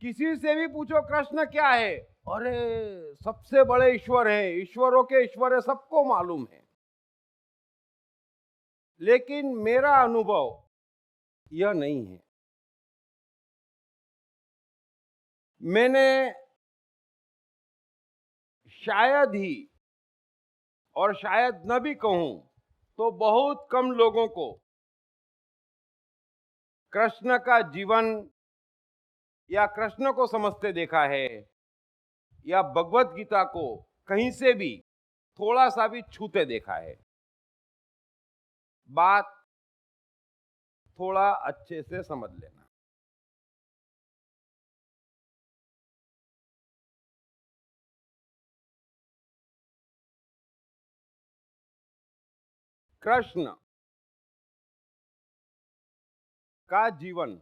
किसी से भी पूछो कृष्ण क्या है, अरे सबसे बड़े ईश्वर है, ईश्वरों के ईश्वर है, सबको मालूम है। लेकिन मेरा अनुभव यह नहीं है। मैंने शायद ही, और शायद न भी कहूं तो बहुत कम लोगों को कृष्ण का जीवन या कृष्ण को समझते देखा है, या भगवत गीता को कहीं से भी थोड़ा सा भी छूते देखा है। बात थोड़ा अच्छे से समझ लेना। कृष्ण का जीवन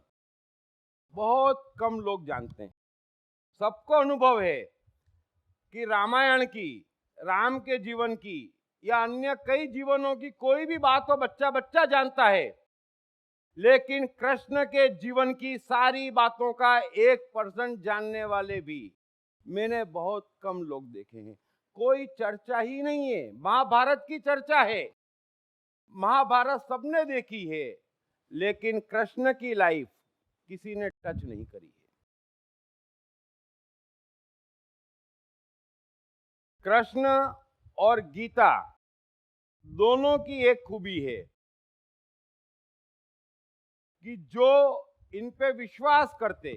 बहुत कम लोग जानते हैं। सबको अनुभव है कि रामायण की, राम के जीवन की, या अन्य कई जीवनों की कोई भी बात हो बच्चा बच्चा जानता है, लेकिन कृष्ण के जीवन की सारी बातों का 1% जानने वाले भी मैंने बहुत कम लोग देखे हैं। कोई चर्चा ही नहीं है। महाभारत की चर्चा है, महाभारत सबने देखी है, लेकिन कृष्ण की लाइफ किसी ने टच नहीं करी है। कृष्ण और गीता दोनों की एक खूबी है कि जो इन पे विश्वास करते,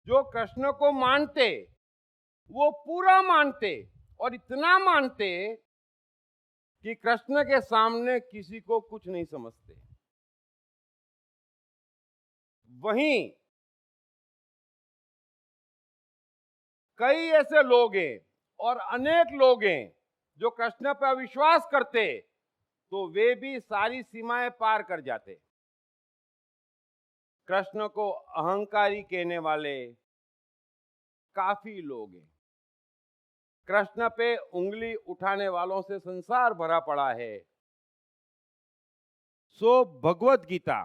जो कृष्ण को मानते, वो पूरा मानते, और इतना मानते कि कृष्ण के सामने किसी को कुछ नहीं समझते। वहीं कई ऐसे लोग हैं, और अनेक लोग हैं, जो कृष्ण पर विश्वास करते तो वे भी सारी सीमाएं पार कर जाते। कृष्ण को अहंकारी कहने वाले काफी लोग हैं। कृष्ण पे उंगली उठाने वालों से संसार भरा पड़ा है। सो भगवत गीता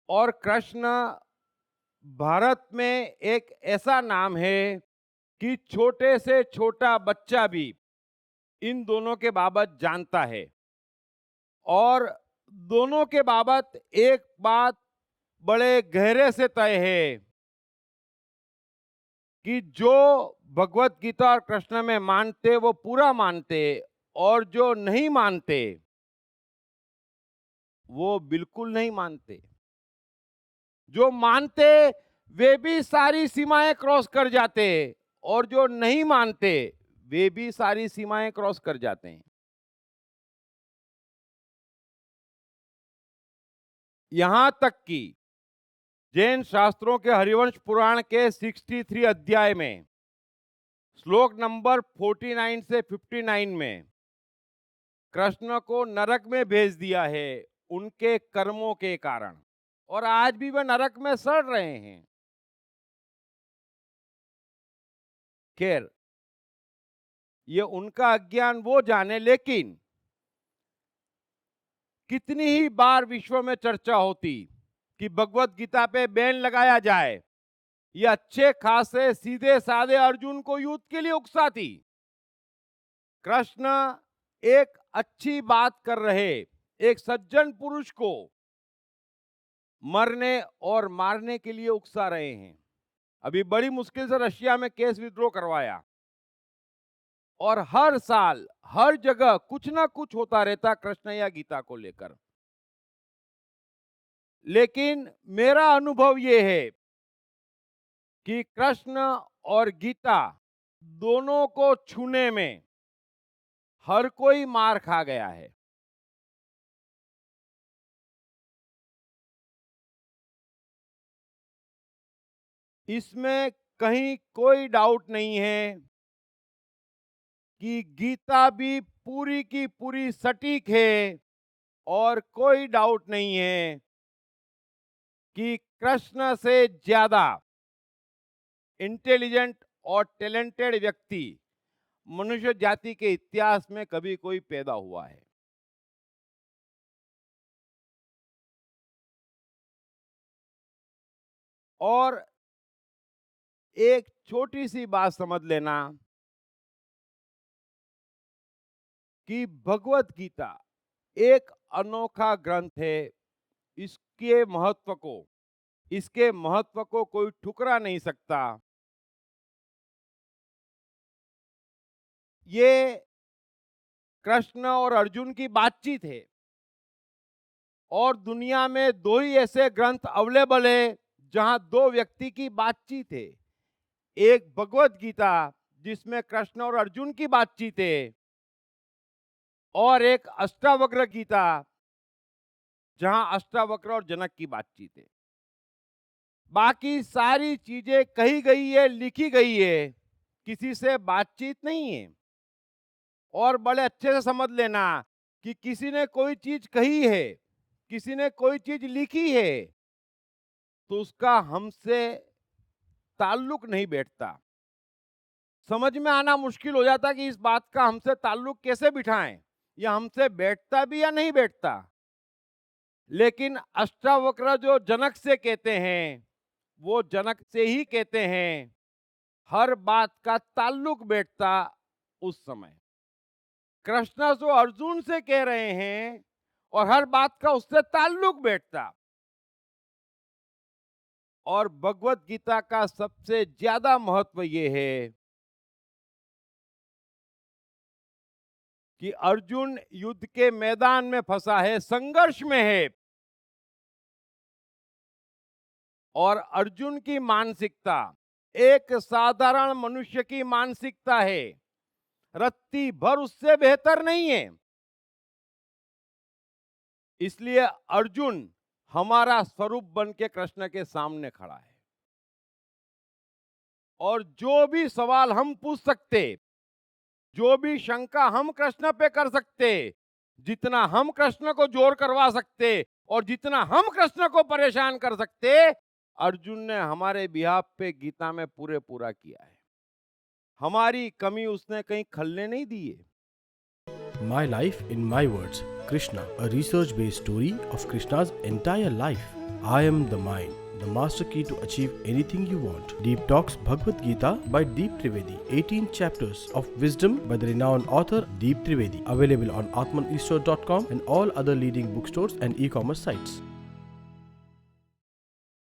और कृष्ण भारत में एक ऐसा नाम है कि छोटे से छोटा बच्चा भी इन दोनों के बाबत जानता है। और दोनों के बाबत एक बात बड़े गहरे से तय है कि जो भगवत गीता और कृष्ण में मानते वो पूरा मानते, और जो नहीं मानते वो बिल्कुल नहीं मानते। जो मानते वे भी सारी सीमाएं क्रॉस कर जाते, और जो नहीं मानते वे भी सारी सीमाएं क्रॉस कर जाते हैं। यहां तक कि जैन शास्त्रों के हरिवंश पुराण के 63 अध्याय में श्लोक नंबर 49 से 59 में कृष्ण को नरक में भेज दिया है उनके कर्मों के कारण, और आज भी वे नरक में सड़ रहे हैं। खैर, ये उनका अज्ञान वो जाने, लेकिन कितनी ही बार विश्व में चर्चा होती कि भगवत गीता पे बैन लगाया जाए, ये अच्छे खासे सीधे साधे अर्जुन को युद्ध के लिए उकसाती। कृष्ण एक अच्छी बात कर रहे एक सज्जन पुरुष को मरने और मारने के लिए उकसा रहे हैं। अभी बड़ी मुश्किल से रशिया में केस विड्रॉ करवाया, और हर साल हर जगह कुछ ना कुछ होता रहता कृष्ण या गीता को लेकर। लेकिन मेरा अनुभव यह है कि कृष्ण और गीता दोनों को छूने में हर कोई मार खा गया है। इसमें कहीं कोई डाउट नहीं है कि गीता भी पूरी की पूरी सटीक है, और कोई डाउट नहीं है कि कृष्ण से ज्यादा इंटेलिजेंट और टैलेंटेड व्यक्ति मनुष्य जाति के इतिहास में कभी कोई पैदा हुआ है। और एक छोटी सी बात समझ लेना कि भगवत गीता एक अनोखा ग्रंथ है। इसके महत्व को कोई ठुकरा नहीं सकता। ये कृष्ण और अर्जुन की बातचीत है और दुनिया में दो ही ऐसे ग्रंथ अवेलेबल है जहां दो व्यक्ति की बातचीत है। एक भगवत गीता जिसमें कृष्ण और अर्जुन की बातचीत है, और एक अष्टावक्र गीता जहां अष्टावक्र और जनक की बातचीत है। बाकी सारी चीजें कही गई है, लिखी गई है, किसी से बातचीत नहीं है। और बड़े अच्छे से समझ लेना कि किसी ने कोई चीज कही है, किसी ने कोई चीज लिखी है, तो उसका हमसे ताल्लुक नहीं बैठता। समझ में आना मुश्किल हो जाता कि इस बात का हमसे ताल्लुक कैसे बिठाएं, या हमसे बैठता भी या नहीं बैठता। लेकिन अष्टावक्र जो जनक से कहते हैं, वो जनक से ही कहते हैं। हर बात का ताल्लुक बैठता उस समय। कृष्ण जो अर्जुन से कह रहे हैं और हर बात का उससे ताल्लुक बैठता। और भगवत गीता का सबसे ज्यादा महत्व ये है कि अर्जुन युद्ध के मैदान में फंसा है, संघर्ष में है, और अर्जुन की मानसिकता एक साधारण मनुष्य की मानसिकता है, रत्ती भर उससे बेहतर नहीं है। इसलिए अर्जुन हमारा स्वरूप बन के कृष्ण के सामने खड़ा है, और जो भी सवाल हम पूछ सकते, जो भी शंका हम कृष्ण पे कर सकते, जितना हम कृष्ण को जोर करवा सकते और जितना हम कृष्ण को परेशान कर सकते, अर्जुन ने हमारे बिहाफ पे गीता में पूरा किया है। हमारी कमी उसने कहीं खलने नहीं दी है। My Life in My Words, Krishna, a research-based story of Krishna's entire life. I am the mind, the master key to achieve anything you want. Deep Talks Bhagavad Gita by Deep Trivedi. 18 chapters of wisdom by the renowned author Deep Trivedi. Available on atmanishwar.com and all other leading bookstores and e-commerce sites.